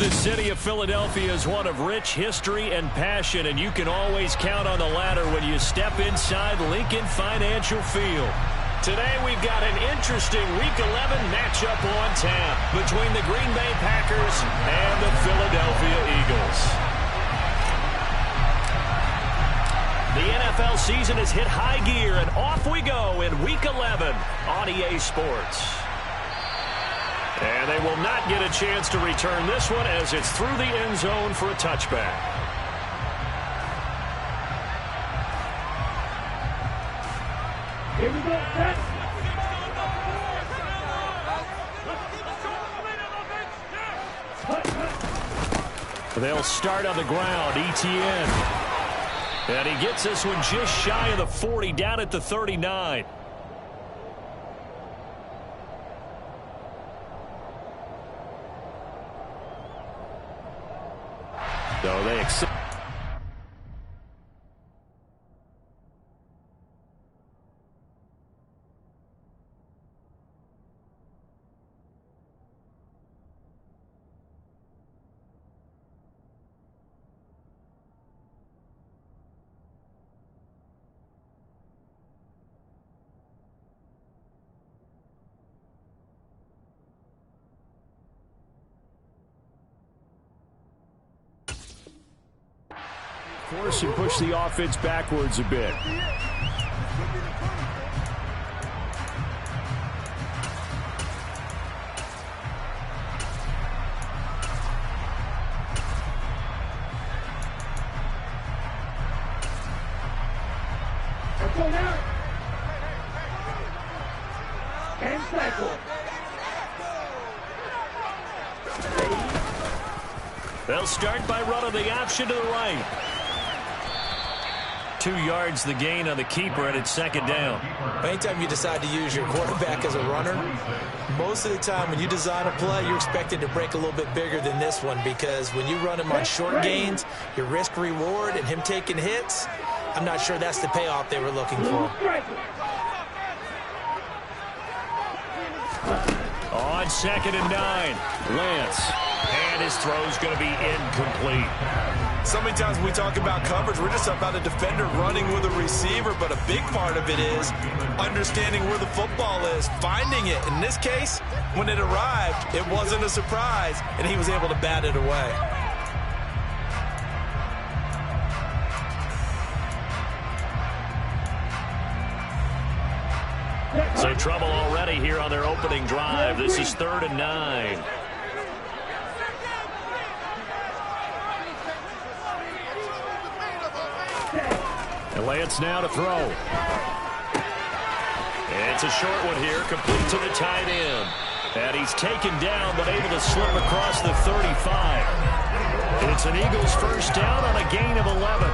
The city of Philadelphia is one of rich history and passion, and you can always count on the latter when you step inside Lincoln Financial Field. Today we've got an interesting Week 11 matchup on tap between the Green Bay Packers and the Philadelphia Eagles. The NFL season has hit high gear, and off we go in Week 11 on EA Sports. And they will not get a chance to return this one as it's through the end zone for a touchback. Here we go, set. They'll start on the ground, ETN. And he gets this one just shy of the 40, down at the 39. So they accept. Force and push the offense backwards a bit. They'll start by running the option to the right. 2 yards the gain on the keeper, and it's second down. Anytime you decide to use your quarterback as a runner, most of the time when you design a play, you're expected to break a little bit bigger than this one, because when you run him on short gains, your risk-reward and him taking hits, I'm not sure that's the payoff they were looking for. On 2nd and 9, Lance. And his throw's going to be incomplete. So many times when we talk about coverage, we're just about a defender running with a receiver, but a big part of it is understanding where the football is, finding it. In this case, when it arrived, it wasn't a surprise, and he was able to bat it away. So trouble already here on their opening drive. This is 3rd and 9. And Lance now to throw. It's a short one here, complete to the tight end. And he's taken down, but able to slip across the 35. It's an Eagles first down on a gain of 11.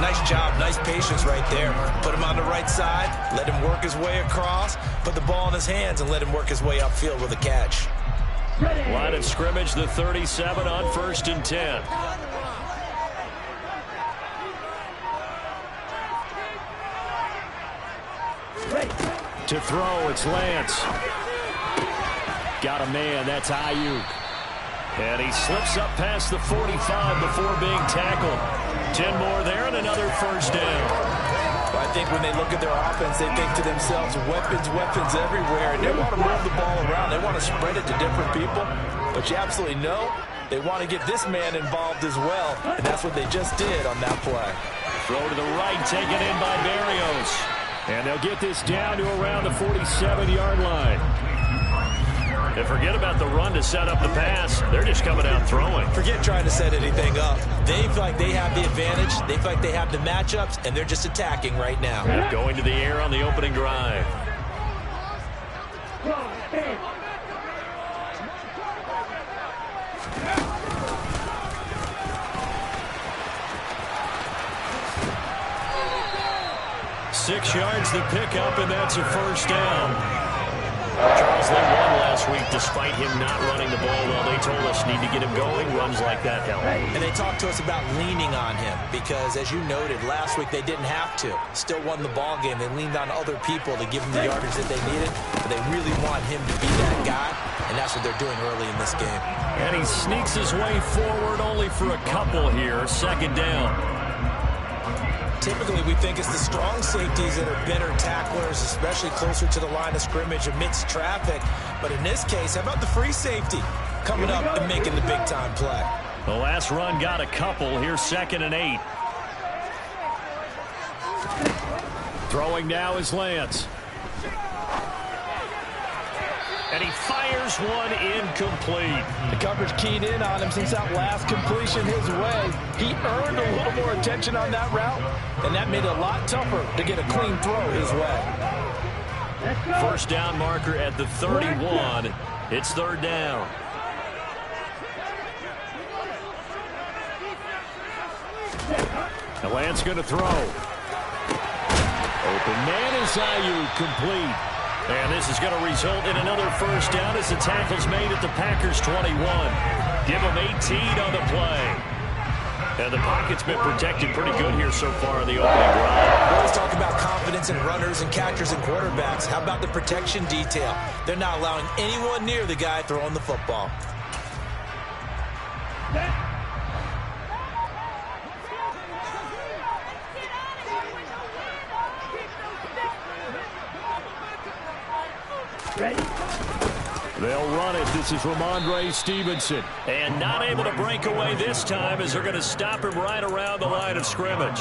Nice job, nice patience right there. Put him on the right side, let him work his way across, put the ball in his hands, and let him work his way upfield with a catch. Line of scrimmage, the 37 on 1st and 10. To throw, it's Lance. Got a man, that's Ayuk. And he slips up past the 45 before being tackled. 10 more there and another first down. Well, I think when they look at their offense, they think to themselves, weapons, weapons everywhere. And they want to move the ball around. They want to spread it to different people. But you absolutely know they want to get this man involved as well. And that's what they just did on that play. Throw to the right, taken in by Berrios. And they'll get this down to around the 47-yard line. And forget about the run to set up the pass. They're just coming out throwing. Forget trying to set anything up. They feel like they have the advantage. They feel like they have the matchups, and they're just attacking right now. And going to the air on the opening drive. Six yards the pickup, and that's a first down. Charles, they won last week despite him not running the ball well. They told us need to get him going. Runs like that help. And they talked to us about leaning on him because, as you noted, last week they didn't have to. Still won the ball game. They leaned on other people to give them the yardage that they needed, but they really want him to be that guy, and that's what they're doing early in this game. And he sneaks his way forward only for a couple here. Second down. Typically, we think it's the strong safeties that are better tacklers, especially closer to the line of scrimmage amidst traffic. But in this case, how about the free safety coming up and making the big-time play? The last run got a couple. Here's 2nd and 8. Throwing now is Lance. And he fires one incomplete. The coverage keyed in on him since that last completion his way. He earned a little more attention on that route, and that made it a lot tougher to get a clean throw his way. First down marker at the 31. It's 3rd down. And Lance going to throw. Open man is Ayuk, complete. And this is going to result in another first down as the tackle's made at the Packers' 21. Give them 18 on the play. And the pocket's been protected pretty good here so far in the opening drive. We always talk about confidence in runners and catchers and quarterbacks. How about the protection detail? They're not allowing anyone near the guy throwing the football. They'll run it. This is Ramondre Stevenson. And not able to break away this time as they're going to stop him right around the line of scrimmage.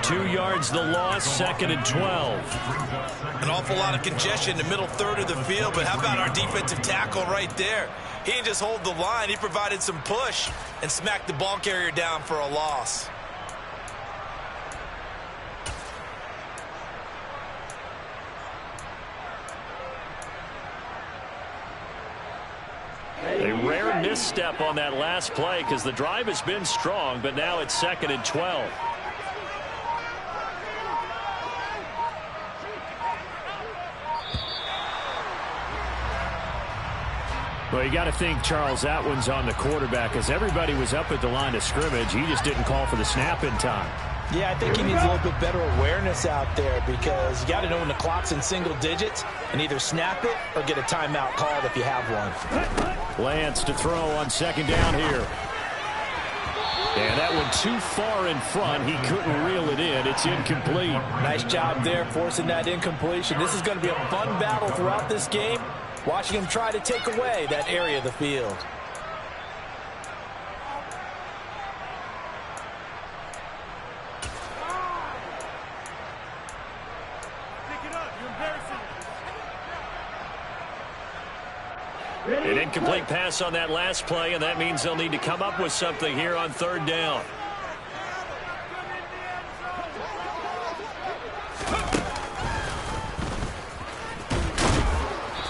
2 yards the loss, 2nd and 12. An awful lot of congestion in the middle third of the field, but how about our defensive tackle right there? He didn't just hold the line. He provided some push and smacked the ball carrier down for a loss. A rare misstep on that last play because the drive has been strong, but now it's 2nd and 12. Well, you got to think, Charles, that one's on the quarterback because everybody was up at the line of scrimmage. He just didn't call for the snap in time. Yeah, I think he needs a little bit better awareness out there because you got to know when the clock's in single digits and either snap it or get a timeout called if you have one. Lance to throw on 2nd down here. And that one too far in front. He couldn't reel it in. It's incomplete. Nice job there forcing that incompletion. This is going to be a fun battle throughout this game, watching him try to take away that area of the field. An incomplete pass on that last play, and that means they'll need to come up with something here on 3rd down.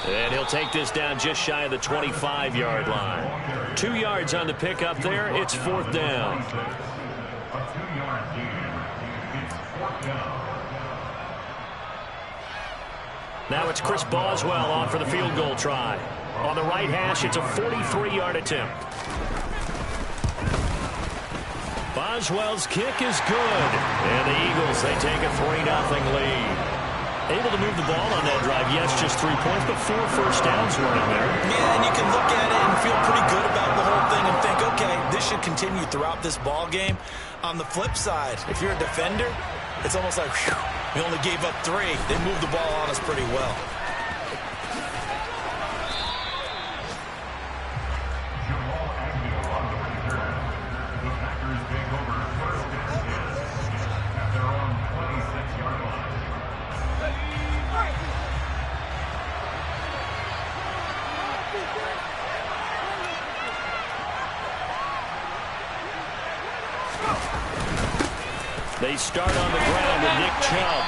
And he'll take this down just shy of the 25-yard line. 2 yards on the pickup there. It's 4th down. Now it's Chris Boswell on for the field goal try. On the right hash, it's a 43-yard attempt. Boswell's kick is good. And the Eagles, they take a 3-0 lead. Able to move the ball on that drive. Yes, just 3 points, but 4 first downs were in there. Yeah, and you can look at it and feel pretty good about the whole thing and think, okay, this should continue throughout this ball game. On the flip side, if you're a defender, it's almost like, whew, we only gave up 3. They moved the ball on us pretty well. They start on the ground with Nick Chubb.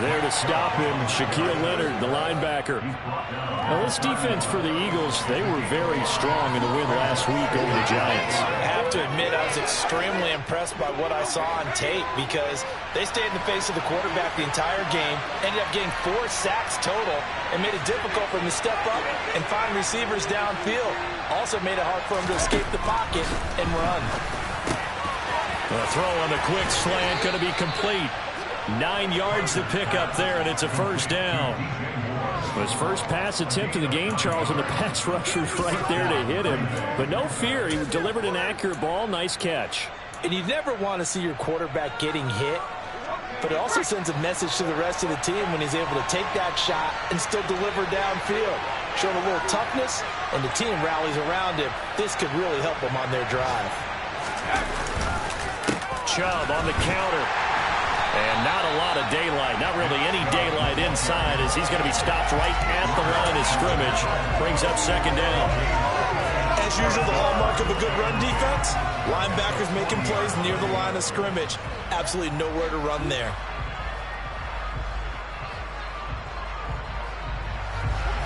There to stop him, Shaquille Leonard, the linebacker. Now, this defense for the Eagles, they were very strong in the win last week over the Giants. I have to admit, I was extremely impressed by what I saw on tape because they stayed in the face of the quarterback the entire game, ended up getting 4 sacks total, and made it difficult for him to step up and find receivers downfield. Also made it hard for him to escape the pocket and run. A throw on the quick slant going to be complete. 9 yards to pick up there, and it's a first down. His first pass attempt of the game, Charles, and the pass rusher's right there to hit him. But no fear, he delivered an accurate ball. Nice catch. And you never want to see your quarterback getting hit, but it also sends a message to the rest of the team when he's able to take that shot and still deliver downfield. Showing a little toughness, and the team rallies around him. This could really help them on their drive. Chubb on the counter. And not a lot of daylight, not really any daylight inside, as he's going to be stopped right at the line of scrimmage. Brings up second down. As usual, the hallmark of a good run defense, linebackers making plays near the line of scrimmage. Absolutely nowhere to run there.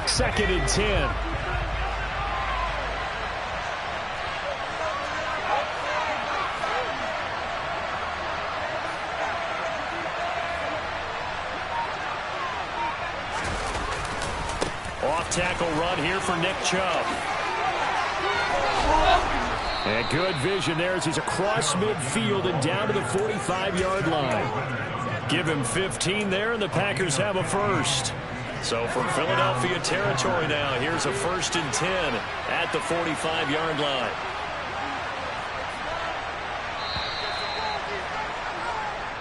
Second and 10. Off-tackle run here for Nick Chubb. And good vision there as he's across midfield and down to the 45-yard line. Give him 15 there, and the Packers have a first. So from Philadelphia territory now, here's a 1st and 10 at the 45-yard line.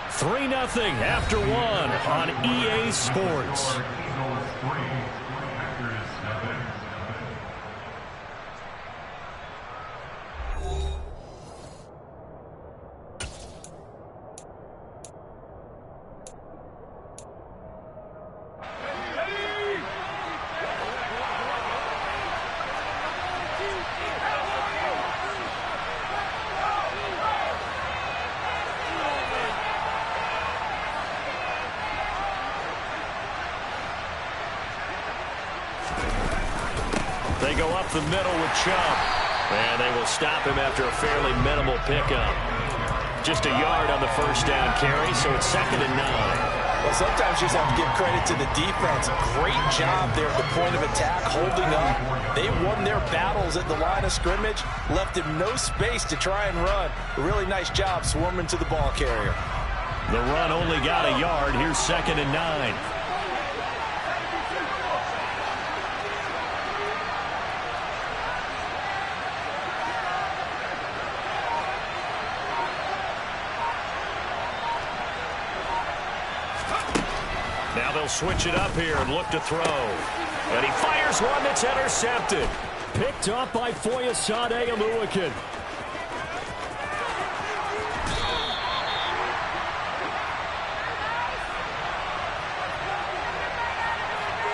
Three 0 after one on EA Sports. They go up the middle with Chubb. And they will stop him after a fairly minimal pickup. Just a yard on the first down carry, so it's 2nd and 9. Well, sometimes you just have to give credit to the defense. Great job there at the point of attack, holding up. They won their battles at the line of scrimmage, left him no space to try and run. A really nice job swarming to the ball carrier. The run only got a yard. Here's 2nd and 9. Now they'll switch it up here and look to throw. And he fires one that's intercepted. Picked up by Foyesade Oluwakin.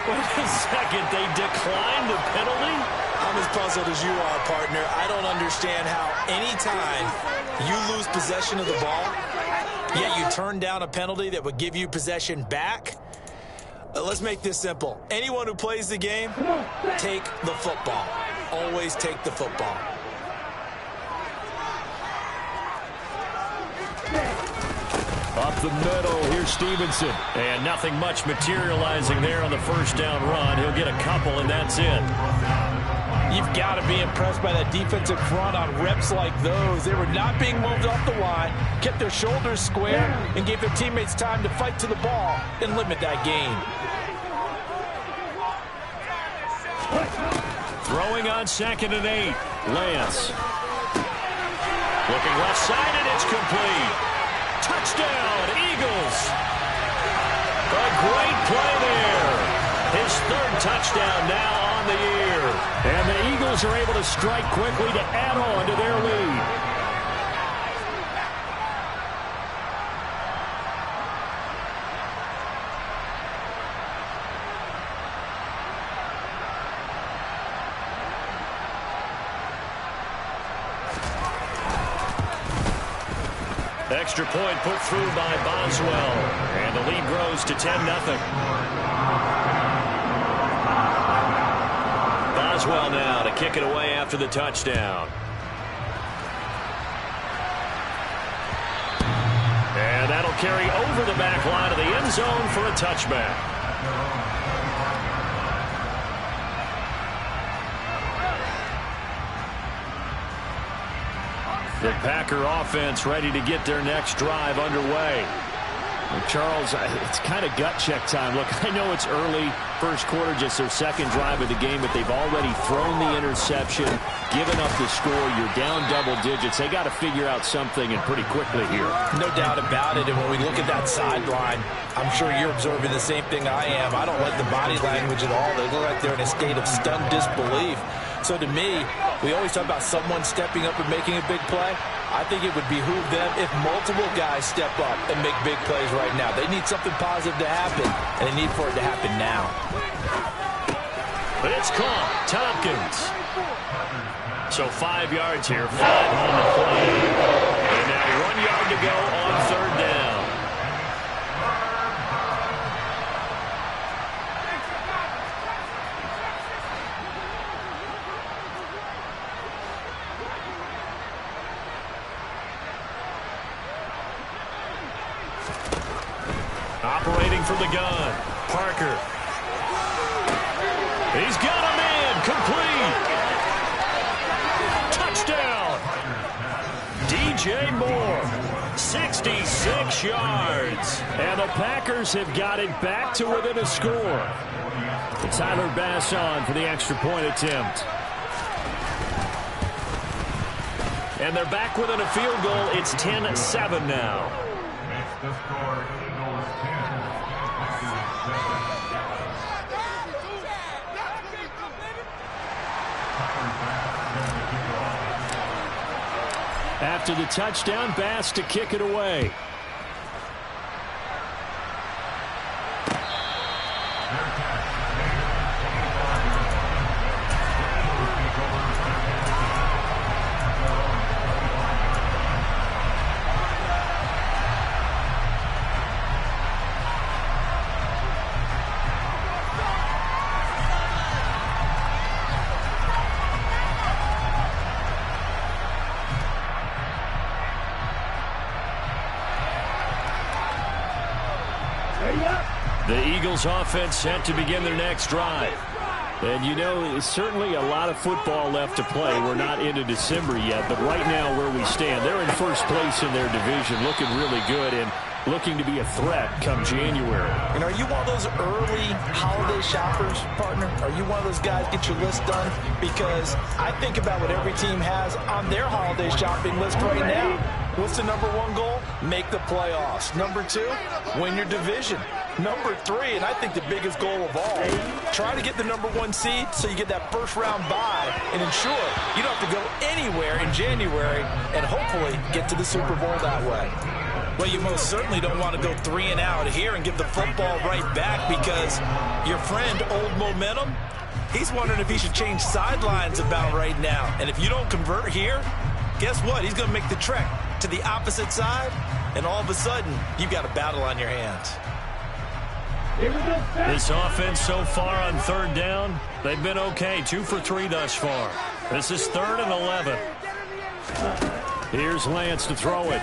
Wait a second, they declined the penalty? I'm as puzzled as you are, partner. I don't understand how anytime you lose possession of the ball, yet you turn down a penalty that would give you possession back. Let's make this simple. Anyone who plays the game, take the football. Always take the football. Up the middle, here's Stevenson. And nothing much materializing there on the first down run. He'll get a couple, and that's it. You've got to be impressed by that defensive front on reps like those. They were not being moved off the line, kept their shoulders square, and gave their teammates time to fight to the ball and limit that gain. Throwing on 2nd and 8. Lance. Looking left side, and it's complete. Touchdown, Eagles. A great play there. His 3rd touchdown now on the year. And the Eagles are able to strike quickly to add on to their lead. Extra point put through by Boswell. And the lead grows to 10-0. Boswell now to kick it away after the touchdown. And that'll carry over the back line of the end zone for a touchback. The Packer offense ready to get their next drive underway. Well, Charles, it's kind of gut check time. Look, I know it's early, first quarter, just their second drive of the game, but they've already thrown the interception, given up the score. You're down double digits. They got to figure out something, and pretty quickly here. No doubt about it. And when we look at that sideline, I'm sure you're observing the same thing I am. I don't like the body language at all. They look like they're in a state of stunned disbelief. So to me, we always talk about someone stepping up and making a big play. I think it would behoove them if multiple guys step up and make big plays right now. They need something positive to happen, and they need for it to happen now. But it's caught. Tompkins. So 5 yards here, 5 on the play. And now 1 yard to go on third down. Operating from the gun, Parker. He's got a man, complete. Touchdown. DJ Moore, 66 yards. And the Packers have got it back to within a score. Tyler Bass on for the extra point attempt. And they're back within a field goal. It's 10-7 now. The score Eagles 10. After the touchdown, Bass to kick it away. The Eagles offense set to begin their next drive. And you know, certainly a lot of football left to play. We're not into December yet, but right now where we stand, they're in first place in their division, looking really good and looking to be a threat come January. And are you one of those early holiday shoppers, partner? Are you one of those guys get your list done? Because I think about what every team has on their holiday shopping list right now. What's the number one goal? Make the playoffs. Number two, win your division. Number three, and I think the biggest goal of all, try to get the number one seed so you get that first round bye and ensure you don't have to go anywhere in January and hopefully get to the Super Bowl that way. Well, you most certainly don't want to go 3 and out here and give the football right back because your friend, Old Momentum, he's wondering if he should change sidelines about right now. And if you don't convert here, guess what? He's going to make the trek to the opposite side, and all of a sudden, you've got a battle on your hands. This offense so far on third down, they've been okay. 2 for 3 thus far. This is 3rd and 11. Here's Lance to throw it.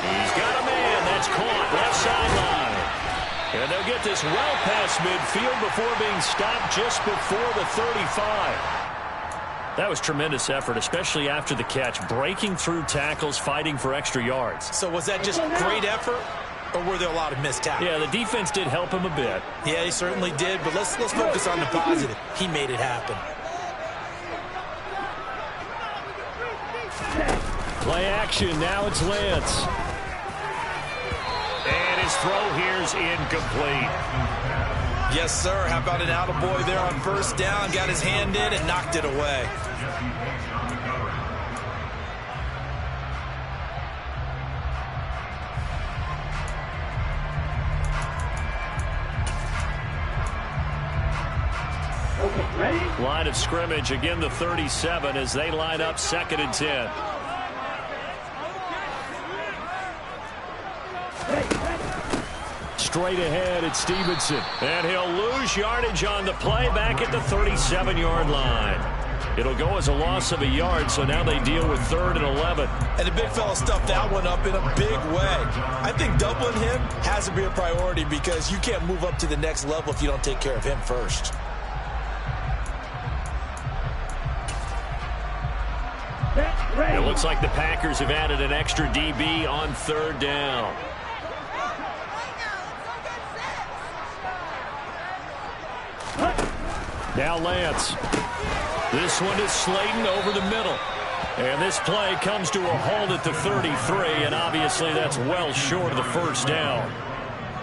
He's got a man. That's caught. Left sideline. And they'll get this well past midfield before being stopped just before the 35. That was tremendous effort, especially after the catch. Breaking through tackles, fighting for extra yards. So was that just great effort, or were there a lot of missed tackles? Yeah, the defense did help him a bit. Yeah, he certainly did, but let's focus on the positive. He made it happen. Play action, now it's Lance. And his throw here's incomplete. Yes, sir. How about an attaboy there on first down? Got his hand in and knocked it away. Line of scrimmage, again the 37 as they line up 2nd and 10. Straight ahead, it's Stevenson. And he'll lose yardage on the play back at the 37-yard line. It'll go as a loss of a yard, so now they deal with 3rd and 11. And the big fella stuffed that one up in a big way. I think doubling him has to be a priority because you can't move up to the next level if you don't take care of him first. It looks like the Packers have added an extra DB on third down. Now Lance. This one is Slayton over the middle. And this play comes to a halt at the 33, and obviously that's well short of the first down.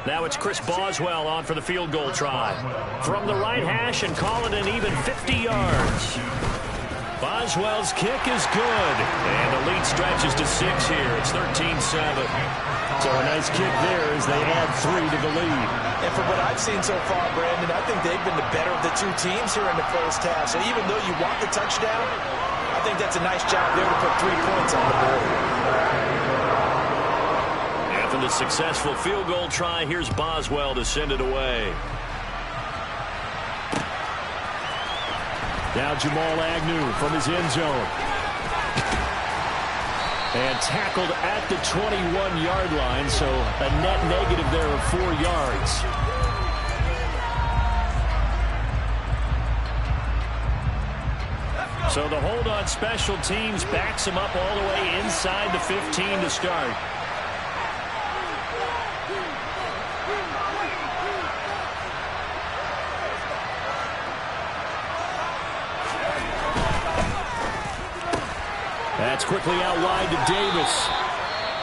Now it's Chris Boswell on for the field goal try. From the right hash and call it an even 50 yards. Boswell's kick is good. And the lead stretches to 6 here. It's 13-7. So a nice kick there as they add 3 to the lead. And from what I've seen so far, Brandon, I think they've been the better of the two teams here in the first half. So even though you want the touchdown, I think that's a nice job there to put 3 points on the board. After the successful field goal try, here's Boswell to send it away. Now Jamal Agnew from his end zone. And tackled at the 21-yard line, so a net negative there of 4 yards. So the hold on special teams backs him up all the way inside the 15 to start. That's quickly out wide to Davis.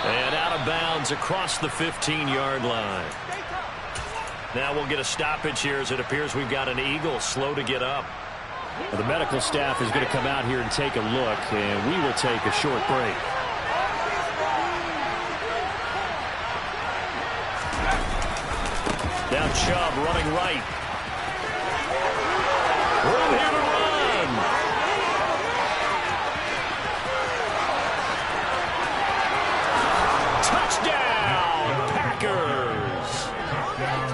And out of bounds across the 15-yard line. Now we'll get a stoppage here as it appears we've got an Eagle slow to get up. Well, the medical staff is going to come out here and take a look, and we will take a short break. Now Chubb running right. Room here to run. Touchdown, Packers.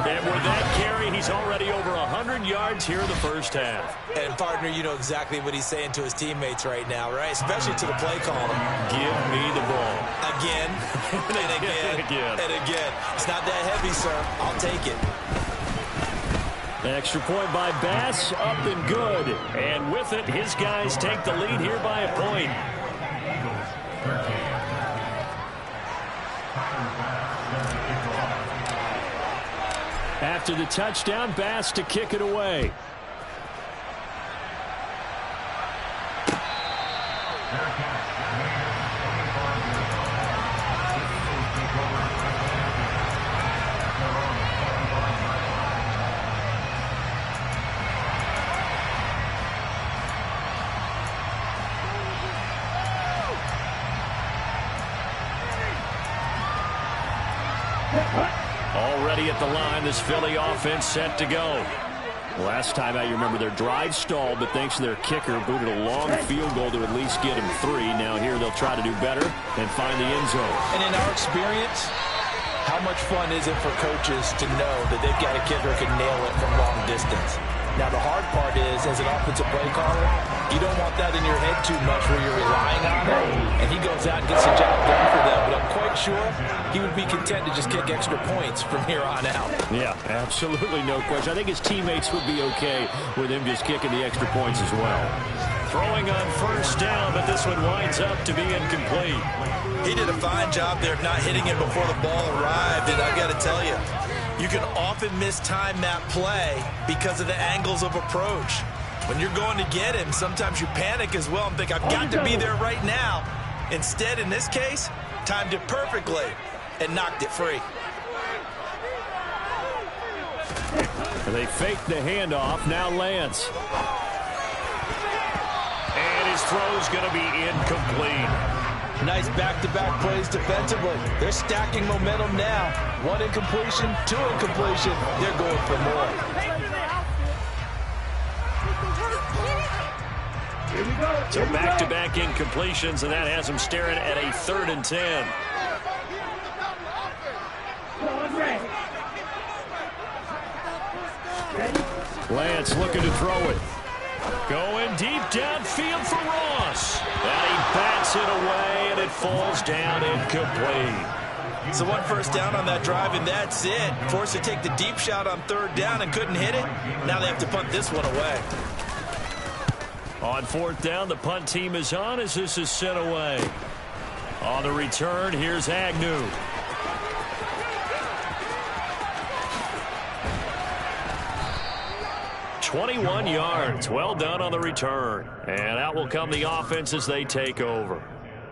And with that carry, he's already over 100 yards here in the first half. And, partner, you know exactly what he's saying to his teammates right now, right? Especially to the play caller. Give me the ball. Again, and again, and again. It's not that heavy, sir. I'll take it. Extra point by Bass, up and good. And with it, his guys take the lead here by a point. After the touchdown, Bass to kick it away. Already at the line, this Philly offense set to go. Last time out, you remember their drive stalled, but thanks to their kicker, booted a long field goal to at least get him 3. Now here they'll try to do better and find the end zone. And in our experience, how much fun is it for coaches to know that they've got a kicker who can nail it from long distance? Now, the hard part is, as an offensive play caller, you don't want that in your head too much where you're relying on it, and he goes out and gets the job done for them. But I'm quite sure he would be content to just kick extra points from here on out. Yeah, absolutely no question. I think his teammates would be okay with him just kicking the extra points as well. Throwing on first down, but this one winds up to be incomplete. He did a fine job there of not hitting him before the ball arrived, and I've got to tell you, you can often mistime that play because of the angles of approach. When you're going to get him, sometimes you panic as well and think, I've got to be there right now. Instead, in this case, timed it perfectly and knocked it free. They fake the handoff. Now Lance. And his throw's going to be incomplete. Nice back-to-back plays defensively. They're stacking momentum now. 1 incompletion, 2 incompletion. They're going for more. So back-to-back incompletions, and that has them staring at a 3rd and 10. Lance looking to throw it. Going deep downfield for Ross. And he bats it away, and it falls down incomplete. So 1 first down on that drive, and that's it. Forced to take the deep shot on 3rd down and couldn't hit it. Now they have to punt this one away. On fourth down, the punt team is on as this is sent away. On the return, here's Agnew. "21 yards. Well done on the return. And out will come the offense as they take over.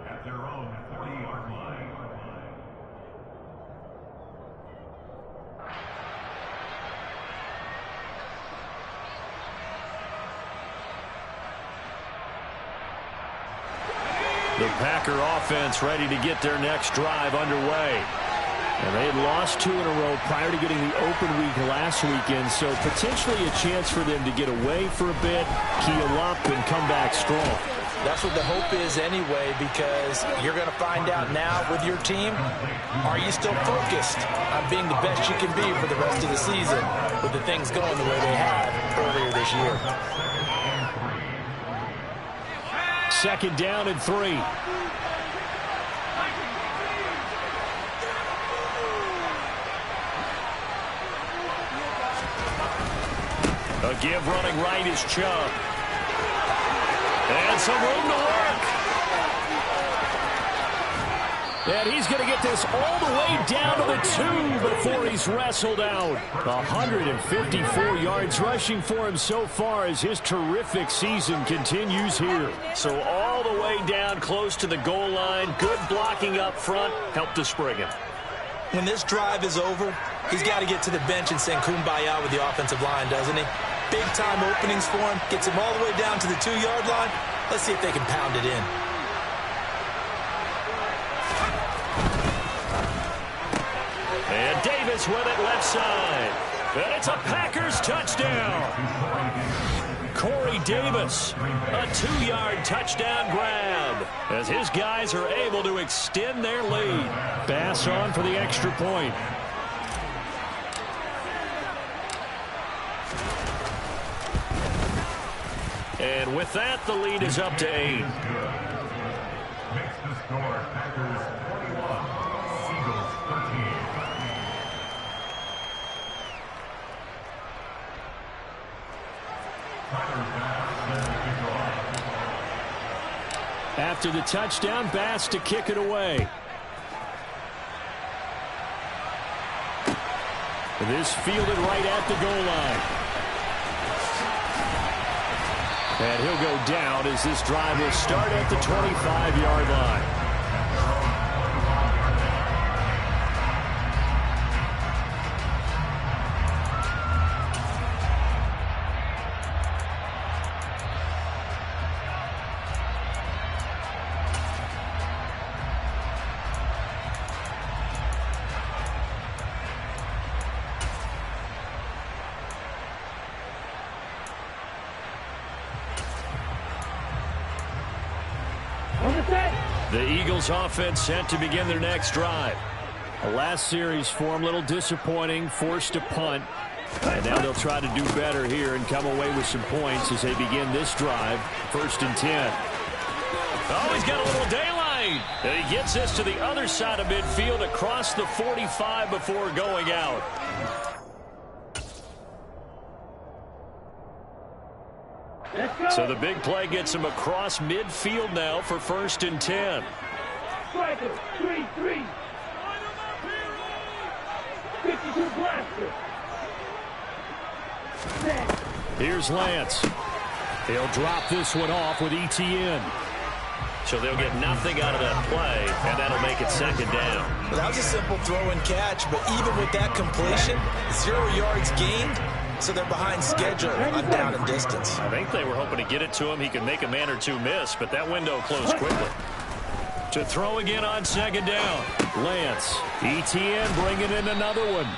At their own 40-yard line. The Packer offense ready to get their next drive underway. And they had lost 2 in a row prior to getting the open week last weekend, so potentially a chance for them to get away for a bit, keel up, and come back strong. That's what the hope is anyway, because you're going to find out now with your team, are you still focused on being the best you can be for the rest of the season with the things going the way they have earlier this year? 2nd down and 3. A give running right is Chubb. And some room to work. And he's going to get this all the way down to the 2 before he's wrestled out. 154 yards rushing for him so far as his terrific season continues here. So all the way down close to the goal line. Good blocking up front. Helped to spring him. When this drive is over, he's got to get to the bench and sing kumbaya with the offensive line, doesn't he? Big-time openings for him. Gets him all the way down to the 2-yard line. Let's see if they can pound it in. And Davis with it left side. And it's a Packers touchdown. Corey Davis, a 2-yard touchdown grab as his guys are able to extend their lead. Bass on for the extra point. And with that, the lead is up to 8. Makes the score Packers 41, Eagles 13. After the touchdown, Bass to kick it away. This fielded right at the goal line. And he'll go down as this drive will start at the 25-yard line. The Eagles offense set to begin their next drive. The last series for them, a little disappointing, forced to punt. And now they'll try to do better here and come away with some points as they begin this drive. 1st and 10. Oh, he's got a little daylight. And he gets this to the other side of midfield across the 45 before going out. So the big play gets him across midfield now for 1st and 10. Striker, 3-3. 52 blaster. Here's Lance. He'll drop this one off with ETN. So they'll get nothing out of that play, and that'll make it 2nd down. Well, that was a simple throw and catch, but even with that completion, 0 yards gained. So they're behind schedule on down and distance. I think they were hoping to get it to him. He could make a man or two miss, but that window closed quickly. To throw again on 2nd down. Lance. ETN bringing in another one.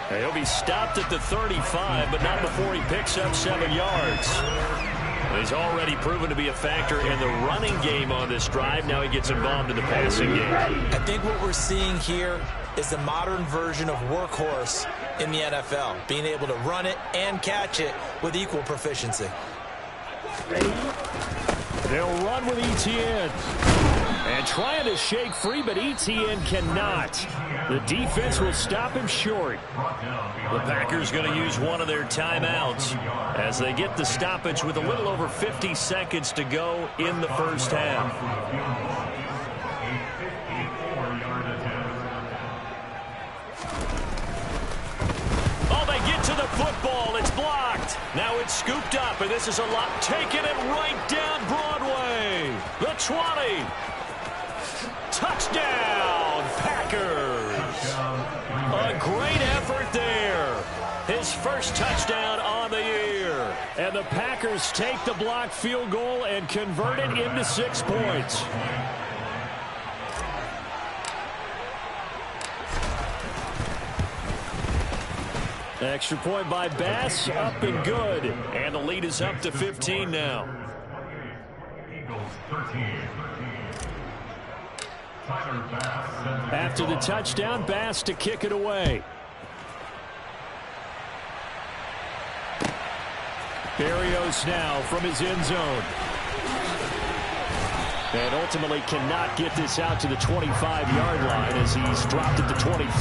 He'll be stopped at the 35, but not before he picks up 7 yards. He's already proven to be a factor in the running game on this drive. Now he gets involved in the passing game. I think what we're seeing here is the modern version of workhorse in the NFL, being able to run it and catch it with equal proficiency. They'll run with ETN. And trying to shake free, but ETN cannot. The defense will stop him short. The Packers going to use one of their timeouts as they get the stoppage with a little over 50 seconds to go in the first half. Oh, they get to the football. It's blocked. Now it's scooped up, and this is a lot. Taking it right down Broadway. The 20. Touchdown, Packers. A great effort there. His first touchdown on the year. And the Packers take the blocked field goal and convert it into 6 points. Extra point by Bass, up and good. And the lead is up to 15 now. Eagles 13. After the touchdown, Bass to kick it away. Berrios now from his end zone. And ultimately cannot get this out to the 25-yard line as he's dropped at the 23.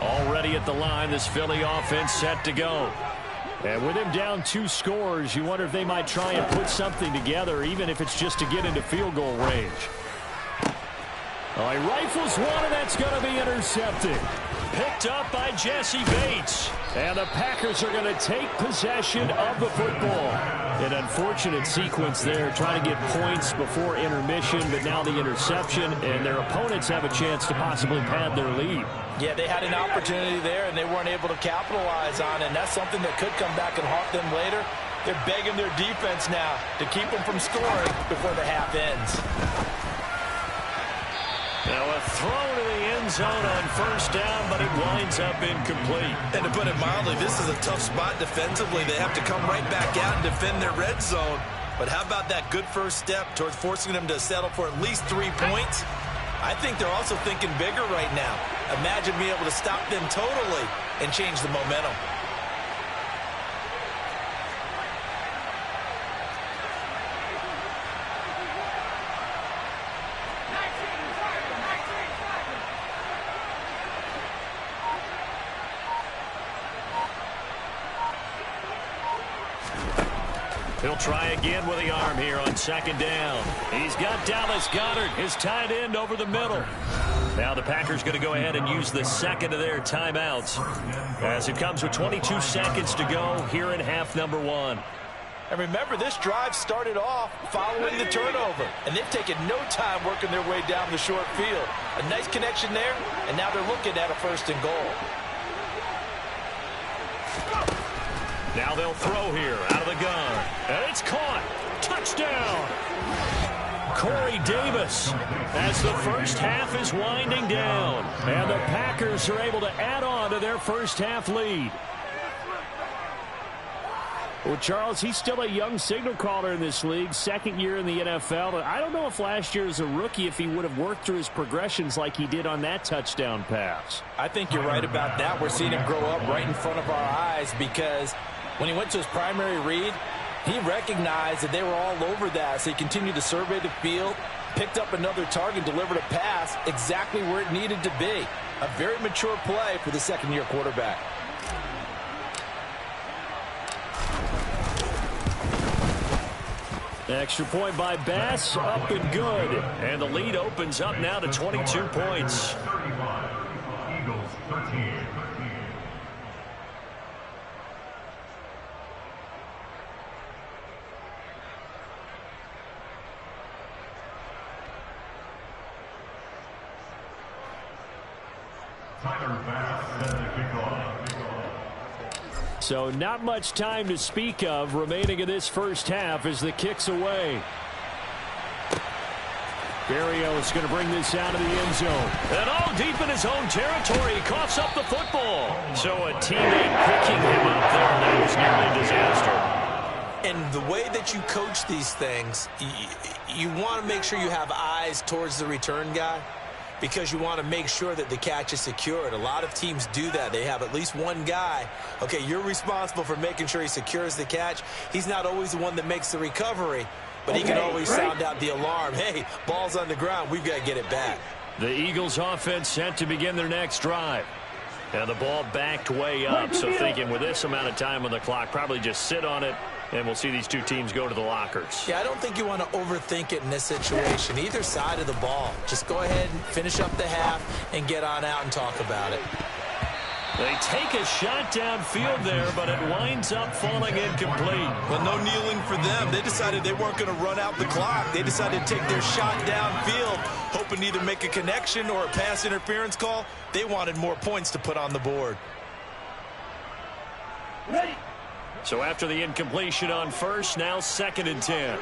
Already at the line, this Philly offense set to go. And with him down 2 scores, you wonder if they might try and put something together, even if it's just to get into field goal range. Oh, he rifles one, and that's going to be intercepted. Picked up by Jesse Bates. And the Packers are going to take possession of the football. An unfortunate sequence there, trying to get points before intermission, but now the interception, and their opponents have a chance to possibly pad their lead. Yeah, they had an opportunity there, and they weren't able to capitalize on it, and that's something that could come back and haunt them later. They're begging their defense now to keep them from scoring before the half ends. Now a throw to the end zone on first down, but it winds up incomplete. And to put it mildly, this is a tough spot defensively. They have to come right back out and defend their red zone. But how about that good first step towards forcing them to settle for at least 3 points? I think they're also thinking bigger right now. Imagine being able to stop them totally and change the momentum. He'll try again with the arm here on second down. He's got Dallas Goedert, his tight end, over the middle. Now the Packers going to go ahead and use the second of their timeouts as it comes with 22 seconds to go here in half number 1. And remember, this drive started off following the turnover, and they've taken no time working their way down the short field. A nice connection there, and now they're looking at a 1st and goal. Now they'll throw here out of the gun. And it's caught. Touchdown. Corey Davis as the first half is winding down. And the Packers are able to add on to their first half lead. Well, Charles, he's still a young signal caller in this league, 2nd year in the NFL. I don't know if last year as a rookie, if he would have worked through his progressions like he did on that touchdown pass. I think you're right about that. We're seeing him grow up right in front of our eyes because when he went to his primary read, he recognized that they were all over that, so he continued to survey the field, picked up another target, delivered a pass exactly where it needed to be. A very mature play for the 2nd-year quarterback. Extra point by Bass, up and good. And the lead opens up now to 22 points. 35. Eagles 13. So not much time to speak of remaining in this first half as the kick's away. Berrios going to bring this out of the end zone. And all deep in his own territory. He coughs up the football. So a teammate picking him up there, and that was nearly a disaster. And the way that you coach these things, you want to make sure you have eyes towards the return guy because you want to make sure that the catch is secured. A lot of teams do that. They have at least one guy. Okay, you're responsible for making sure he secures the catch. He's not always the one that makes the recovery, but he can always sound out the alarm. Hey, ball's on the ground. We've got to get it back. The Eagles offense set to begin their next drive. And the ball backed way up, so thinking with this amount of time on the clock, probably just sit on it, and we'll see these two teams go to the lockers. Yeah, I don't think you want to overthink it in this situation. Either side of the ball. Just go ahead and finish up the half and get on out and talk about it. They take a shot downfield there, but it winds up falling incomplete. Well, no kneeling for them. They decided they weren't going to run out the clock. They decided to take their shot downfield, hoping to either make a connection or a pass interference call. They wanted more points to put on the board. Ready. So after the incompletion on first, now 2nd and 10.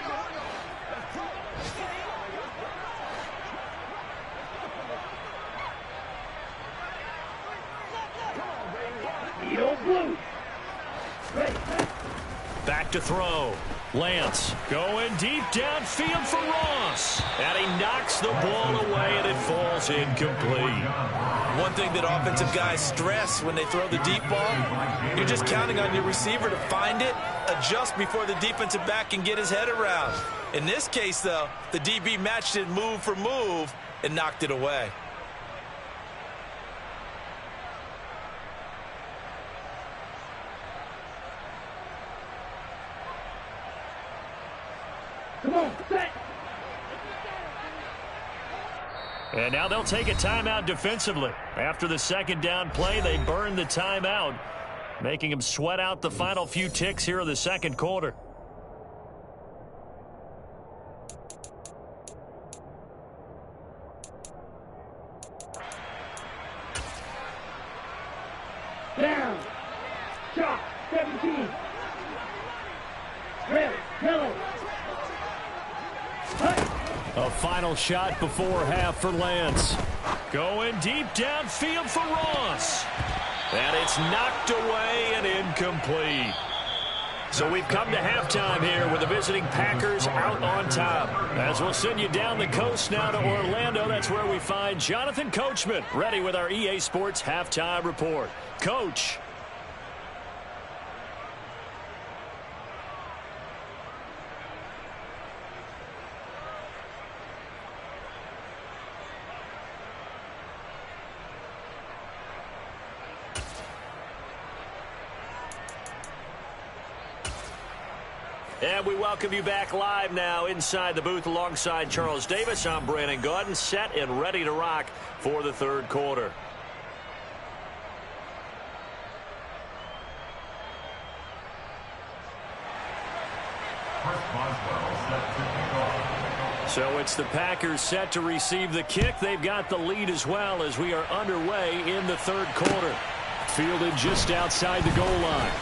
Back to throw. Lance going deep downfield for Ross. And he knocks the ball away, and it falls incomplete. One thing that offensive guys stress when they throw the deep ball, you're just counting on your receiver to find it, adjust before the defensive back can get his head around. In this case, though, the DB matched it move for move and knocked it away. Come on, set. And now they'll take a timeout defensively. After the 2nd down play, they burn the timeout, making them sweat out the final few ticks here in the 2nd quarter. Down. Shot. 17. Ready. Hello. A final shot before half for Lance. Going deep downfield for Ross. And it's knocked away and incomplete. So we've come to halftime here with the visiting Packers out on top. As we'll send you down the coast now to Orlando, that's where we find Jonathan Coachman, ready with our EA Sports halftime report. Coach. And we welcome you back live now inside the booth alongside Charles Davis. I'm Brandon Gaudin, set and ready to rock for the 3rd quarter. So it's the Packers set to receive the kick. They've got the lead as well as we are underway in the 3rd quarter. Fielded just outside the goal line.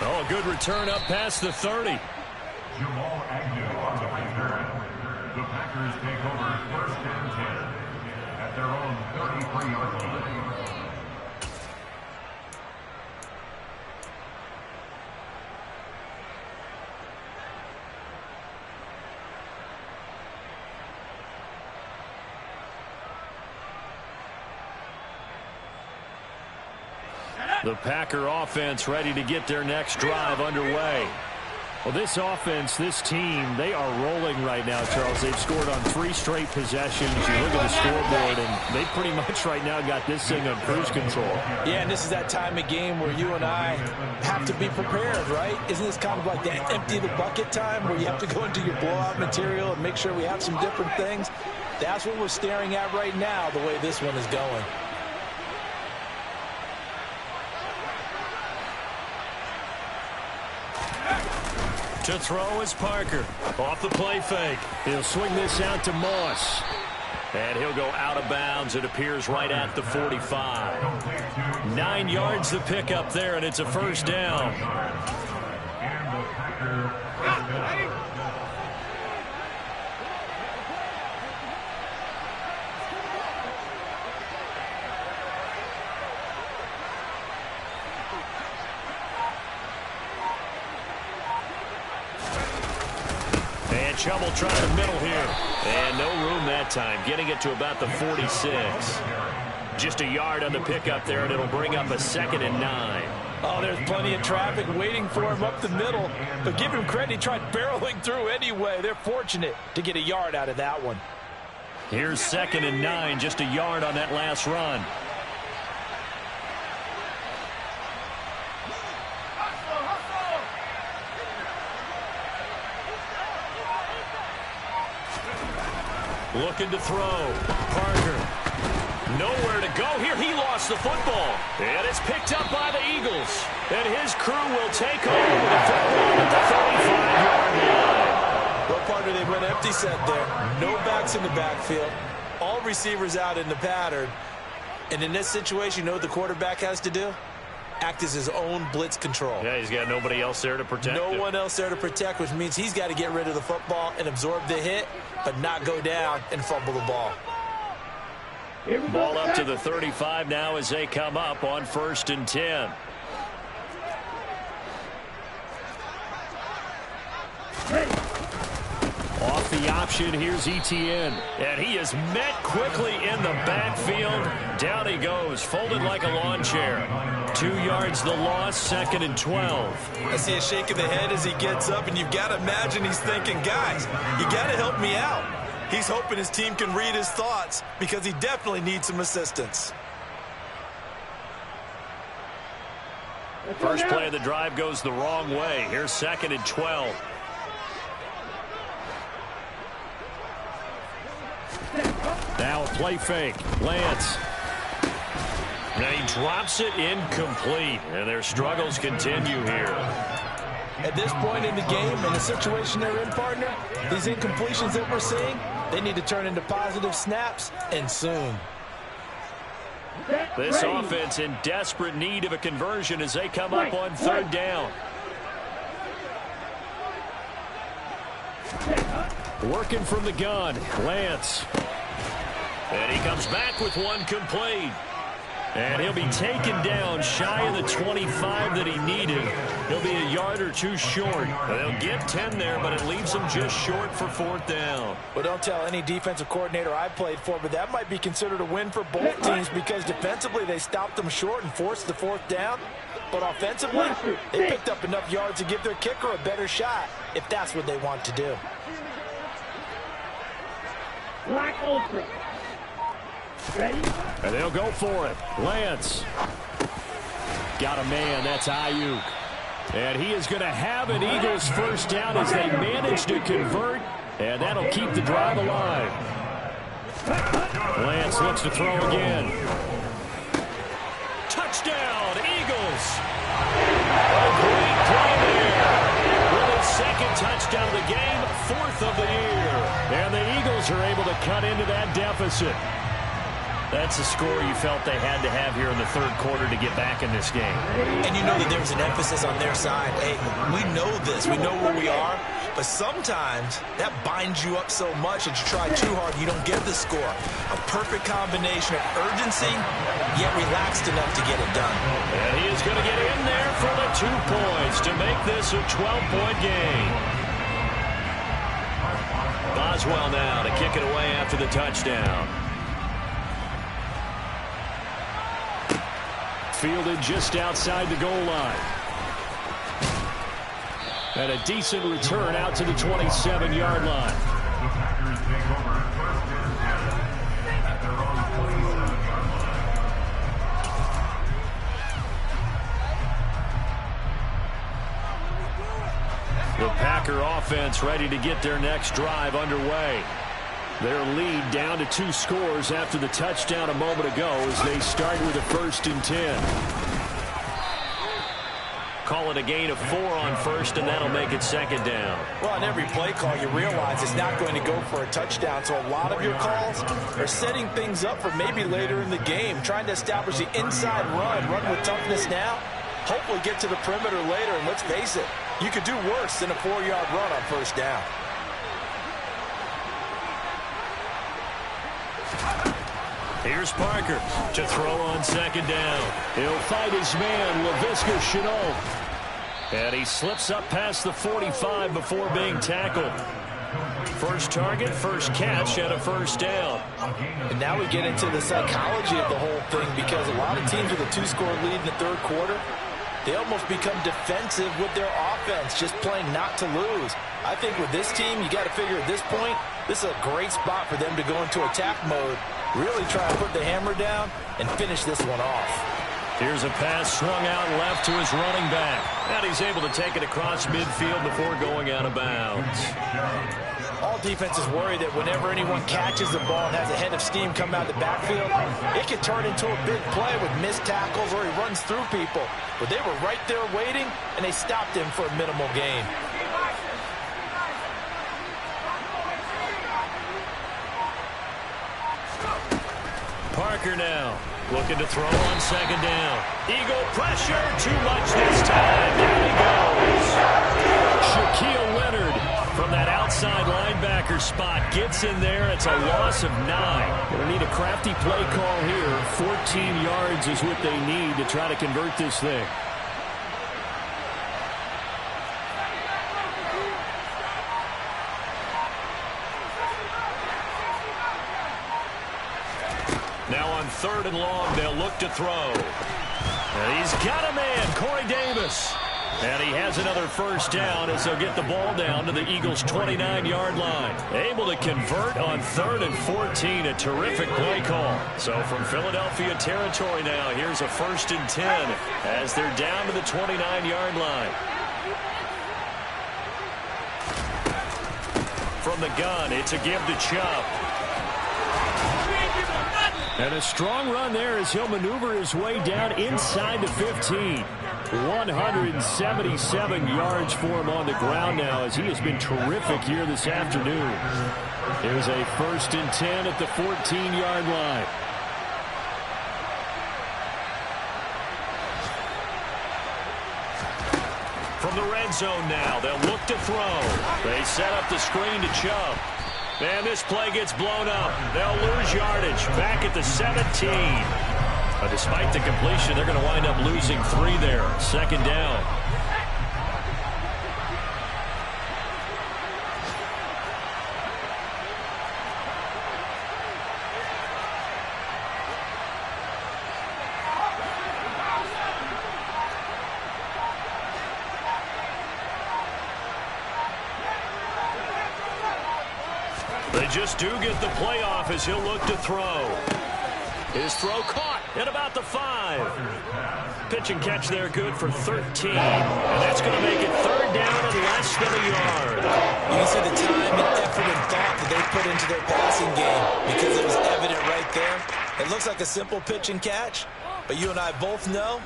Oh, a good return up past the 30. Jamal Agnew on the return. The Packers take over 1st and 10 at their own 33-yard line. The Packer offense ready to get their next drive underway. Well, this offense, this team, they are rolling right now, Charles. They've scored on 3 straight possessions. You look at the scoreboard, and they pretty much right now got this thing on cruise control. Yeah, and this is that time of game where you and I have to be prepared, right? Isn't this kind of like the empty the bucket time where you have to go into your blowout material and make sure we have some different things? That's what we're staring at right now, the way this one is going. To throw is Parker. Off the play fake. He'll swing this out to Moss. And he'll go out of bounds. It appears right at the 45. 9 yards the pickup there, and it's a 1st down. And the Packers. trouble trying to middle here. And no room that time, getting it to about the 46. Just a yard on the pickup there, and it'll bring up a 2nd and 9. Oh, there's plenty of traffic waiting for him up the middle. But give him credit, he tried barreling through anyway. They're fortunate to get a yard out of that one. Here's 2nd and 9, just a yard on that last run. Looking to throw. Parker. Nowhere to go here. He lost the football. And it's picked up by the Eagles. And his crew will take over the football at the 35-yard line. Well, partner, they went empty set there. No backs in the backfield. All receivers out in the pattern. And in this situation, you know what the quarterback has to do? Act as his own blitz control. Yeah, he's got nobody else there to protect him. No one else there to protect, which means he's got to get rid of the football and absorb the hit, but not go down and fumble the ball. Ball up to the 35 now as they come up on 1st and 10. Off the option, here's Etienne. And he is met quickly in the backfield. Down he goes, folded like a lawn chair. 2 yards the loss, 2nd and 12. I see a shake of the head as he gets up, and you've got to imagine he's thinking, guys, you got to help me out. He's hoping his team can read his thoughts because he definitely needs some assistance. First play of the drive goes the wrong way. Here's 2nd and 12. Now a play fake. Lance. Now he drops it incomplete. And their struggles continue here. At this point in the game, in the situation they're in, partner, these incompletions that we're seeing, they need to turn into positive snaps, and soon. This offense in desperate need of a conversion as they come up on 3rd down. Working from the gun, Lance. And he comes back with one complete. And he'll be taken down shy of the 25 that he needed. He'll be a yard or 2 short. They'll get 10 there, but it leaves them just short for 4th down. Well, don't tell any defensive coordinator I played for, but that might be considered a win for both teams because defensively they stopped them short and forced the 4th down. But offensively, they picked up enough yards to give their kicker a better shot if that's what they want to do. Black Ultra. Ready? And they'll go for it. Lance. Got a man. That's Ayuk. And he is going to have an Eagles 1st down as they manage to convert. And that'll keep the drive alive. Lance looks to throw again. Touchdown, Eagles. A great play there. With his 2nd touchdown of the game, 4th of the year. And the Eagles are able to cut into that deficit. That's a score you felt they had to have here in the 3rd quarter to get back in this game. And you know that there was an emphasis on their side. Hey, we know this. We know where we are. But sometimes that binds you up so much that you try too hard, you don't get the score. A perfect combination of urgency, yet relaxed enough to get it done. And he is going to get in there for the 2 points to make this a 12-point game. Boswell now to kick it away after the touchdown. Fielded just outside the goal line. And a decent return out to the 27-yard line. The Packers take over 1st and 10 at their own 27-yard line. The Packer offense ready to get their next drive underway. Their lead down to 2 scores after the touchdown a moment ago as they start with a 1st and 10. Call it a gain of 4 on 1st, and that'll make it 2nd down. Well, on every play call, you realize it's not going to go for a touchdown, so a lot of your calls are setting things up for maybe later in the game, trying to establish the inside run with toughness now, hopefully get to the perimeter later, and let's face it, you could do worse than a 4-yard run on 1st down. Here's Parker to throw on 2nd down. He'll fight his man, Laviska Shenault. And he slips up past the 45 before being tackled. First target, first catch, and a first down. And now we get into the psychology of the whole thing, because a lot of teams with a 2-score lead in the third quarter, they almost become defensive with their offense, just playing not to lose. I think with this team, you got to figure at this point, this is a great spot for them to go into attack mode, really try to put the hammer down and finish this one off. Here's a pass swung out left to his running back. And he's able to take it across midfield before going out of bounds. All defenses worry that whenever anyone catches the ball and has a head of steam come out of the backfield, it can turn into a big play with missed tackles or he runs through people. But they were right there waiting, and they stopped him for a minimal gain. Parker now looking to throw on second down. Eagle pressure, too much this time. Down he goes. Shaquille Leonard from that outside linebacker spot gets in there. It's a loss of 9. Going to need a crafty play call here. 14 yards is what they need to try to convert this thing. Now on 3rd and long, they'll look to throw. And he's got a man, Corey Davis. And he has another first down as they'll get the ball down to the Eagles' 29-yard line. Able to convert on 3rd and 14. A terrific play call. So from Philadelphia territory now, here's a 1st and 10 as they're down to the 29-yard line. From the gun, it's a give to Chubb. And a strong run there as he'll maneuver his way down inside the 15. 177 yards for him on the ground now as he has been terrific here this afternoon. Here's a 1st and 10 at the 14-yard line. From the red zone now, they'll look to throw. They set up the screen to Chubb. And this play gets blown up. They'll lose yardage back at the 17. But despite the completion, they're going to wind up losing 3 there. 2nd down. They just do get the playoff as he'll look to throw. His throw caught at about the 5. Pitch and catch there good for 13. And that's going to make it 3rd down and less than a yard. You can see the time and effort and thought that they put into their passing game because it was evident right there. It looks like a simple pitch and catch, but you and I both know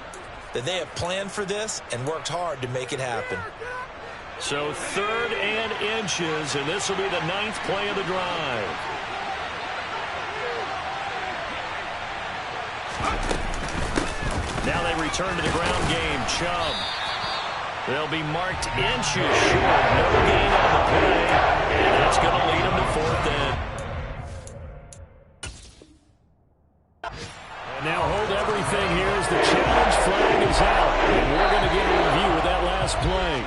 that they have planned for this and worked hard to make it happen. So 3rd and inches, and this will be the 9th play of the drive. Now they return to the ground game. Chubb. They'll be marked inches short. No gain on the play, and that's going to lead them to 4th and. And now hold everything here as the challenge flag is out, and we're going to get a review of that last play.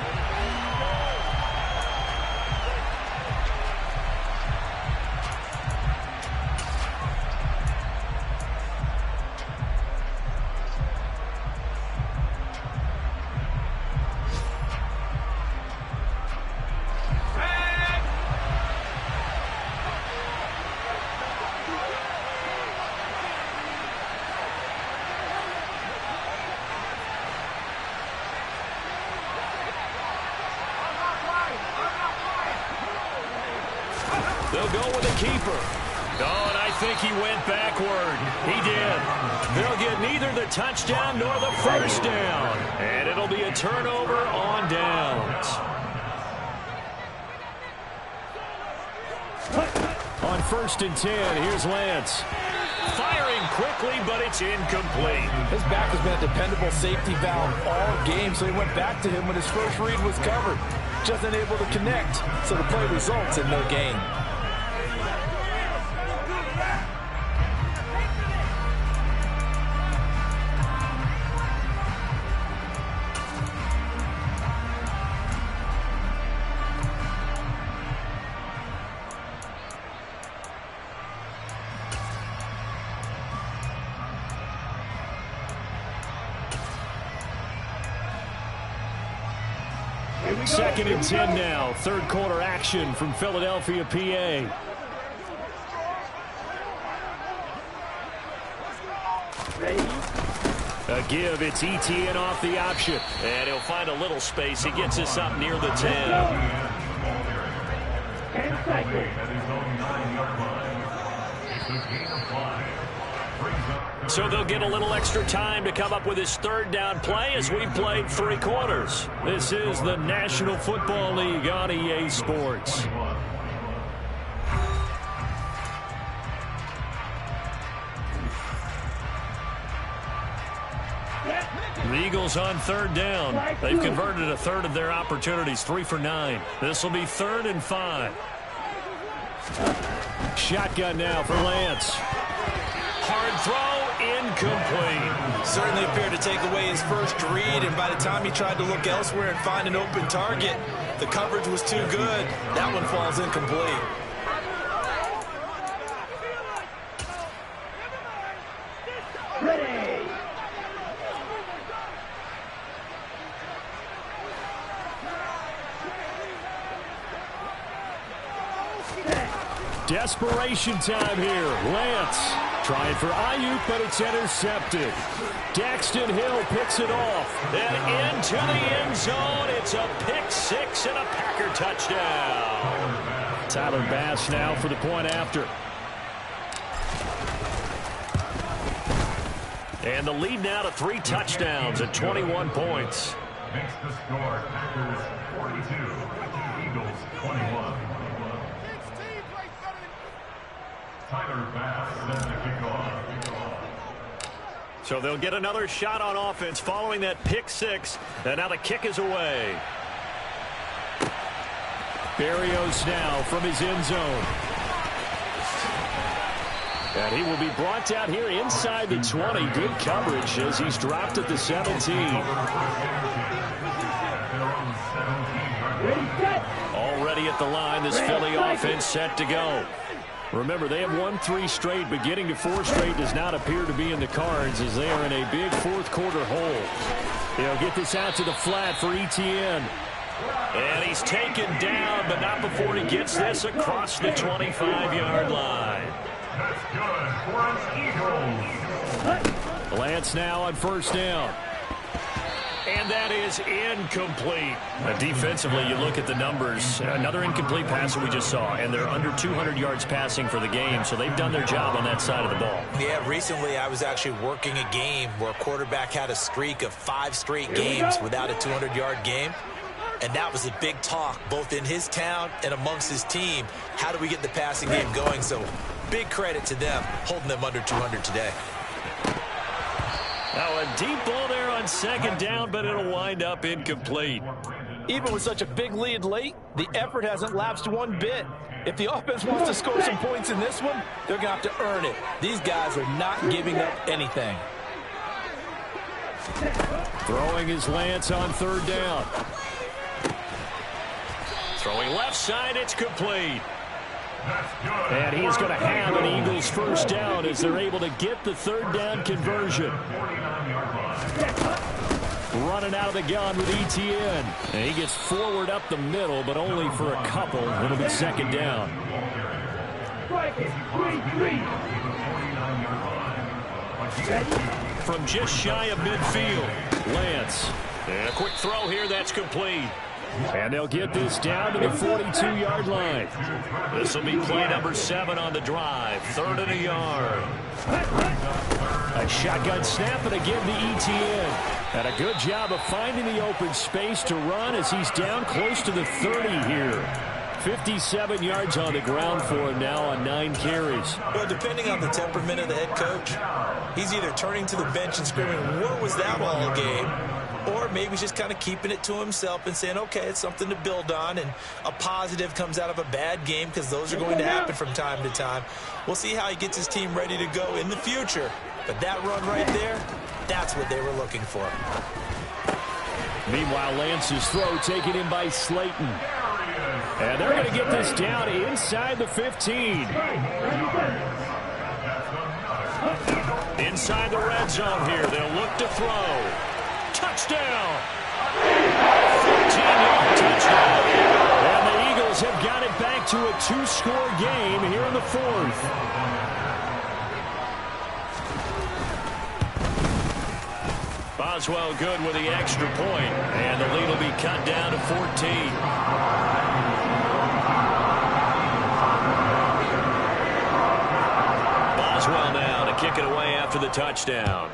They'll go with a keeper. Oh, and I think he went backward. He did. They'll get neither the touchdown nor the first down. And it'll be a turnover on downs. On 1st and 10, here's Lance. Firing quickly, but it's incomplete. His back has been a dependable safety valve all game, so he went back to him when his first read was covered. Just unable to connect, so the play results in no gain. Second and 10 now. Third quarter action from Philadelphia, PA. A give, it's ETN off the option. And he'll find a little space. He gets us up near the 10. 10 seconds. So they'll get a little extra time to come up with his third down play as we've played 3 quarters. This is the National Football League on EA Sports. The Eagles on third down. They've converted a third of their opportunities, 3 for 9. This will be 3rd and 5. Shotgun now for Lance. Hard throw, incomplete. Certainly appeared to take away his first read, and by the time he tried to look elsewhere and find an open target, the coverage was too good. That one falls incomplete. Ready. Desperation time here. Lance trying for Ayuk, but it's intercepted. Daxton Hill picks it off. And into the end zone. It's a pick 6 and a Packer touchdown. Tyler Bass now for the point after. And the lead now to 3 touchdowns at 21 points. Makes the score Packers 42, Eagles 21. Tyler Bass sends the kickoff. So they'll get another shot on offense following that pick 6. And now the kick is away. Berrios now from his end zone. And he will be brought down here inside the 20. Good coverage as he's dropped at the 17. Already at the line, this Philly offense set to go. Remember, they have won 3 straight, but getting to 4 straight does not appear to be in the cards as they are in a big 4th quarter hole. They'll get this out to the flat for ETN. And he's taken down, but not before he gets this across the 25-yard line. That's good for an Eagles. Lance now on first down. And that is incomplete. Defensively, you look at the numbers. Another incomplete pass that we just saw, and they're under 200 yards passing for the game, so they've done their job on that side of the ball. Yeah, recently I was actually working a game where a quarterback had a streak of 5 straight games without a 200-yard game. And that was a big talk, both in his town and amongst his team. How do we get the passing game going? So big credit to them, holding them under 200 today. Now a deep ball there on second down, but it'll wind up incomplete. Even with such a big lead late, the effort hasn't lapsed one bit. If the offense wants to score some points in this one, they're going to have to earn it. These guys are not giving up anything. Throwing his Lance on third down. Throwing left side, it's complete. And he's going to have an Eagles first down as they're able to get the third down conversion. Running out of the gun with ETN. And he gets forward up the middle, but only for a couple. It'll be second down. From just shy of midfield, Lance. And a quick throw here, that's complete. And they'll get this down to the 42-yard line. This will be play number 7 on the drive. 3rd and a yard. A shotgun snap and again to ETN. And a good job of finding the open space to run as he's down close to the 30 here. 57 yards on the ground for him now on 9 carries. Well, depending on the temperament of the head coach, he's either turning to the bench and screaming, "What was that all game?" Or maybe he's just kind of keeping it to himself and saying, okay, it's something to build on, and a positive comes out of a bad game because those are going to happen from time to time. We'll see how he gets his team ready to go in the future. But that run right there, that's what they were looking for. Meanwhile, Lance's throw taken in by Slayton. And they're going to get this down inside the 15. Inside the red zone here. They'll look to throw. Touchdown! 13 15-yard touchdown. And the Eagles have got it back to a 2-score game here in the fourth. Boswell good with the extra point, and the lead will be cut down to 14. Boswell now to kick it away after the touchdown.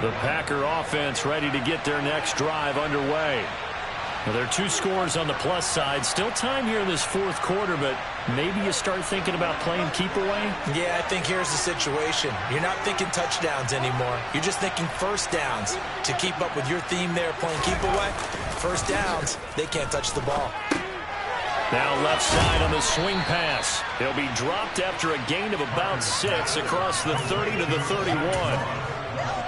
The Packer offense ready to get their next drive underway. Now, there are 2 scores on the plus side. Still time here in this fourth quarter, but maybe you start thinking about playing keep away? Yeah, I think here's the situation. You're not thinking touchdowns anymore. You're just thinking first downs. To keep up with your theme there, playing keep away, first downs, they can't touch the ball. Now left side on the swing pass. He'll be dropped after a gain of about 6 across the 30 to the 31.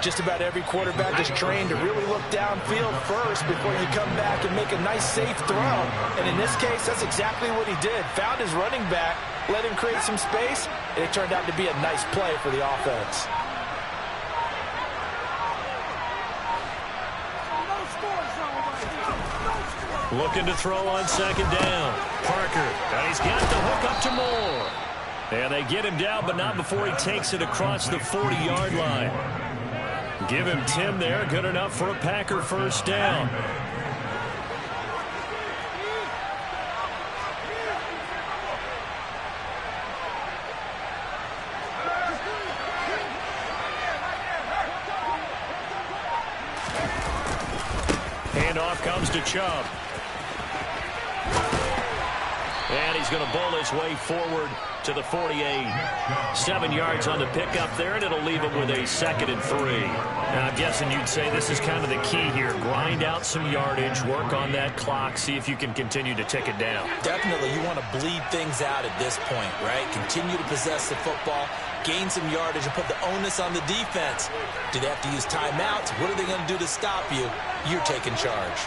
Just about every quarterback is trained to really look downfield first before you come back and make a nice, safe throw. And in this case, that's exactly what he did. Found his running back, let him create some space, and it turned out to be a nice play for the offense. Looking to throw on second down. Parker, and he's got the hook up to Moore. And they get him down, but not before he takes it across the 40-yard line. Give him 10 there. Good enough for a Packer first down. Handoff comes to Chubb. And he's going to bowl his way forward to the 48. 7 yards on the pickup there, and it'll leave him with a 2nd and 3. Now, I'm guessing you'd say this is kind of the key here. Grind out some yardage, work on that clock, see if you can continue to tick it down. Definitely, you want to bleed things out at this point, right? Continue to possess the football, gain some yardage, and put the onus on the defense. Do they have to use timeouts? What are they going to do to stop you? You're taking charge.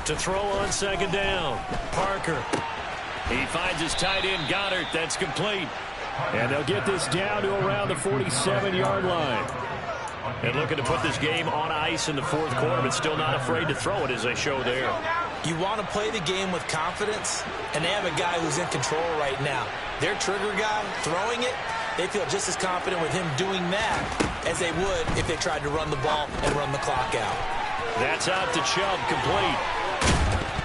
To throw on second down, Parker. He finds his tight end, Goddard. That's complete. And they'll get this down to around the 47-yard line. And looking to put this game on ice in the fourth quarter, but still not afraid to throw it as they show there. You want to play the game with confidence, and they have a guy who's in control right now. Their trigger guy, throwing it, they feel just as confident with him doing that as they would if they tried to run the ball and run the clock out. That's out to Chubb, complete.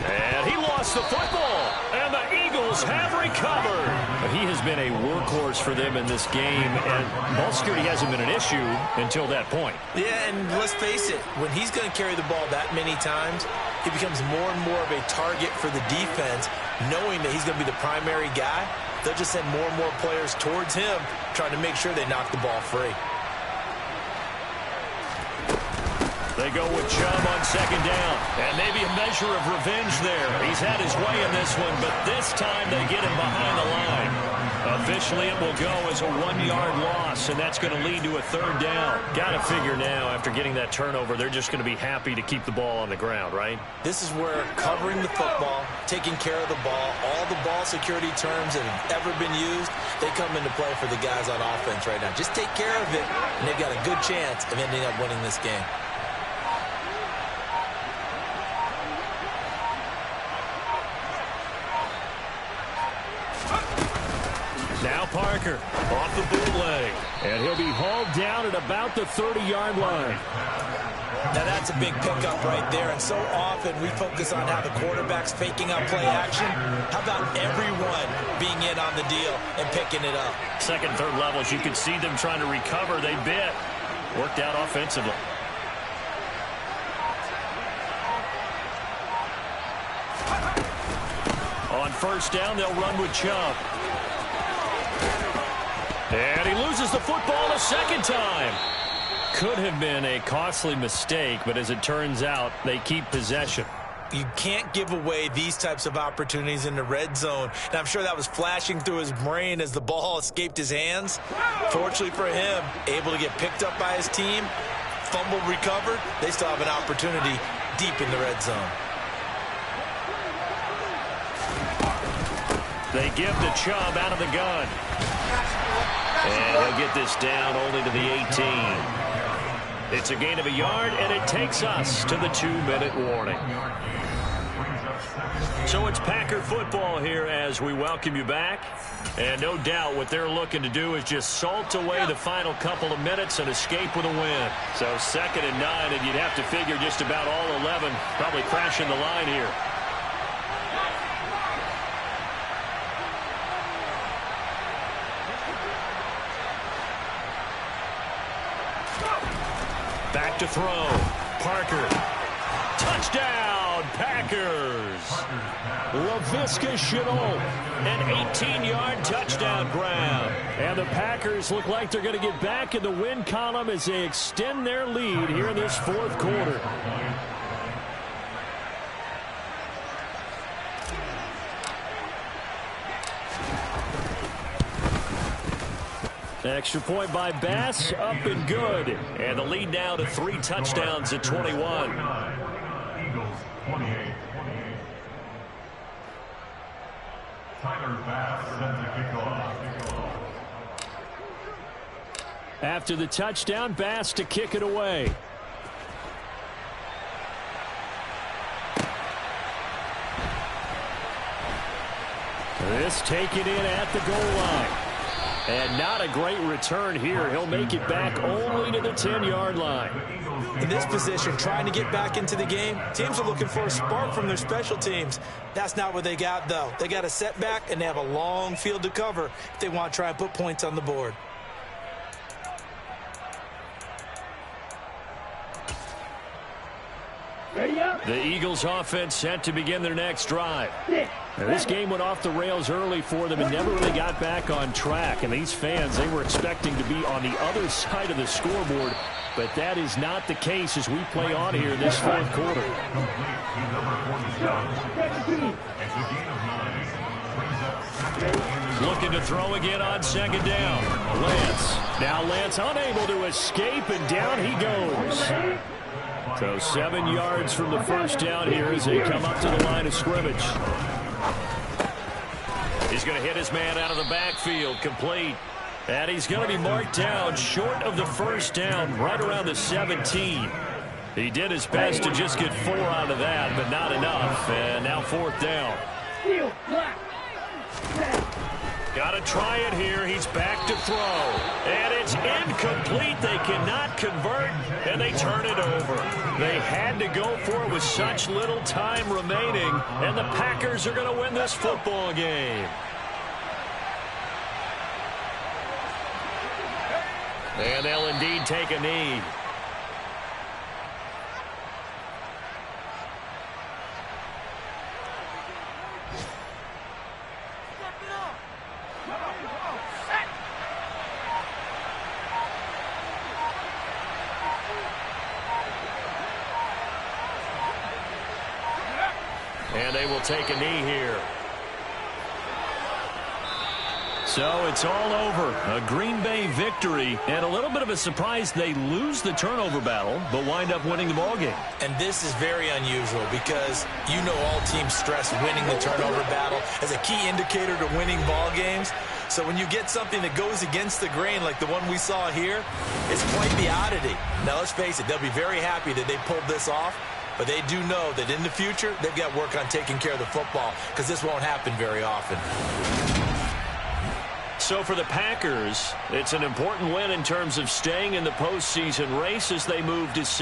And he lost the football, and the Eagles have recovered. He has been a workhorse for them in this game, and ball security hasn't been an issue until that point. Yeah, and let's face it, when he's going to carry the ball that many times, he becomes more and more of a target for the defense, knowing that he's going to be the primary guy. They'll just send more and more players towards him, trying to make sure they knock the ball free. They go with Chubb on second down. And maybe a measure of revenge there. He's had his way in this one, but this time they get him behind the line. Officially, it will go as a 1-yard loss, and that's going to lead to a 3rd down. Got to figure now, after getting that turnover, they're just going to be happy to keep the ball on the ground, right? This is where covering the football, taking care of the ball, all the ball security terms that have ever been used, they come into play for the guys on offense right now. Just take care of it, and they've got a good chance of ending up winning this game. Now Parker off the bootleg, and he'll be hauled down at about the 30-yard line. Now that's a big pickup right there, and so often we focus on how the quarterback's faking out play action. How about everyone being in on the deal and picking it up? Second, third levels, you can see them trying to recover. They bit. Worked out offensively. On first down, they'll run with Chubb. And he loses the football a second time. Could have been a costly mistake, but as it turns out, they keep possession. You can't give away these types of opportunities in the red zone. And I'm sure that was flashing through his brain as the ball escaped his hands. Fortunately for him, able to get picked up by his team, fumbled, recovered. They still have an opportunity deep in the red zone. They give the Chubb out of the gun. And he'll get this down only to the 18. It's a gain of a yard, and it takes us to the 2-minute warning. So it's Packer football here as we welcome you back. And no doubt what they're looking to do is just salt away the final couple of minutes and escape with a win. So 2nd and 9, and you'd have to figure just about all 11 probably crashing the line here. Back to throw. Parker. Touchdown, Packers. Laviska Shenault, an 18-yard touchdown grab. And the Packers look like they're going to get back in the win column as they extend their lead here in this 4th quarter. Extra point by Bass, up and good. And the lead now to 3 touchdowns at 21. Eagles 28. Tyler Bass sends the kickoff. After the touchdown, Bass to kick it away. This taken in at the goal line. And not a great return here. He'll make it back only to the 10-yard line. In this position, trying to get back into the game, teams are looking for a spark from their special teams. That's not what they got, though. They got a setback, and they have a long field to cover if they want to try and put points on the board. Ready up. The Eagles offense set to begin their next drive. Now, this game went off the rails early for them and never really got back on track. And these fans, they were expecting to be on the other side of the scoreboard. But that is not the case as we play on here in this 4th quarter. Looking to throw again on 2nd down. Lance. Now Lance unable to escape, and down he goes. So 7 yards from the first down here as they come up to the line of scrimmage. He's going to hit his man out of the backfield, complete. And he's going to be marked down short of the first down, right around the 17. He did his best to just get 4 out of that, but not enough. And now 4th down. Got to try it here. He's back to throw. And it's incomplete. They cannot convert, and they turn it over. They had to go for it with such little time remaining, and the Packers are going to win this football game. And they'll indeed take a knee. And they will take a knee here. So it's all over. A Green Bay victory, and a little bit of a surprise they lose the turnover battle, but wind up winning the ballgame. And this is very unusual because you know all teams stress winning the turnover battle as a key indicator to winning ball games. So when you get something that goes against the grain like the one we saw here, it's quite the oddity. Now let's face it, they'll be very happy that they pulled this off, but they do know that in the future they've got work on taking care of the football because this won't happen very often. So for the Packers, it's an important win in terms of staying in the postseason race as they move to 6.